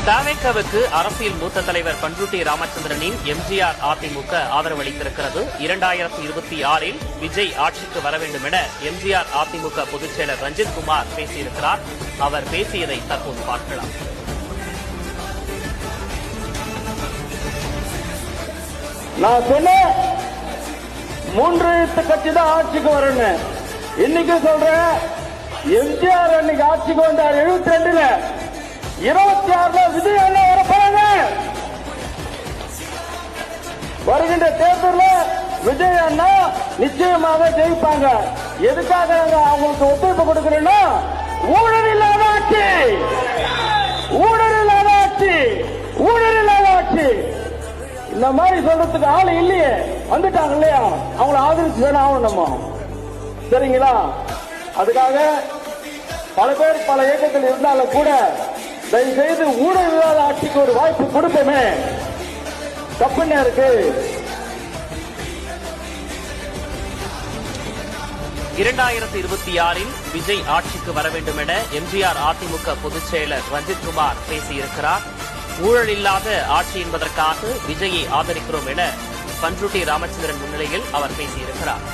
தவேகவுக்கு அரசியல் மூத்த தலைவர் பண்ருட்டி ராமச்சந்திரனின் எம்ஜிஆர் அதிமுக ஆதரவு அளித்திருக்கிறது. 2026இல் விஜய் ஆட்சிக்கு வர வேண்டும் என எம்ஜிஆர் அதிமுக பொதுச் செயலர் ரஞ்சித் குமார் பேசியிருக்கிறார். அவர் பேசியதை தற்போது பார்க்கலாம். நான் சொன்னேன் 3 கட்சி தான் ஆட்சிக்கு வரணும். இன்னைக்கு சொல்றேன், எம்ஜிஆர் அன்னைக்கு ஆட்சிக்கு வந்தார் 72ல, 26ல விஜய் அண்ணா வரப்போறாங்க. வருகின்ற தேர்தலில் விஜய் அண்ணா நிச்சயமாக ஜெயிப்பாங்க. எதுக்காக நாங்க அவங்களுக்கு ஒத்துழைப்பு கொடுக்கிறோம்னா, ஊழல் இல்லாத ஆட்சி, ஊழல் இல்லாத ஆட்சி, ஊழல் இல்லாத ஆட்சி. இந்த மாதிரி சொல்றதுக்கு ஆள் இல்லையே, வந்துட்டாங்க இல்லையா, அவங்களை ஆதரிச்சு தானே ஆகணும். சரிங்களா? அதுக்காக பல பேர் பல இயக்கத்தில் இருந்தாலும் கூட தயவு செய்து ஊழல் இல்லாத ஆட்சிக்கு ஒரு வாய்ப்பு கொடுப்போமே. தப்புன்னு இருக்கு. 2026இல் விஜய் ஆட்சிக்கு வர வேண்டும் என எம்ஜிஆர் அதிமுக பொதுச் செயலர் ரஞ்சித் குமார் பேசியிருக்கிறார். ஊழல் இல்லாத ஆட்சி என்பதற்காக விஜயை ஆதரிக்கிறோம் என பண்ருட்டி ராமச்சந்திரன் முன்னிலையில் அவர் பேசியிருக்கிறார்.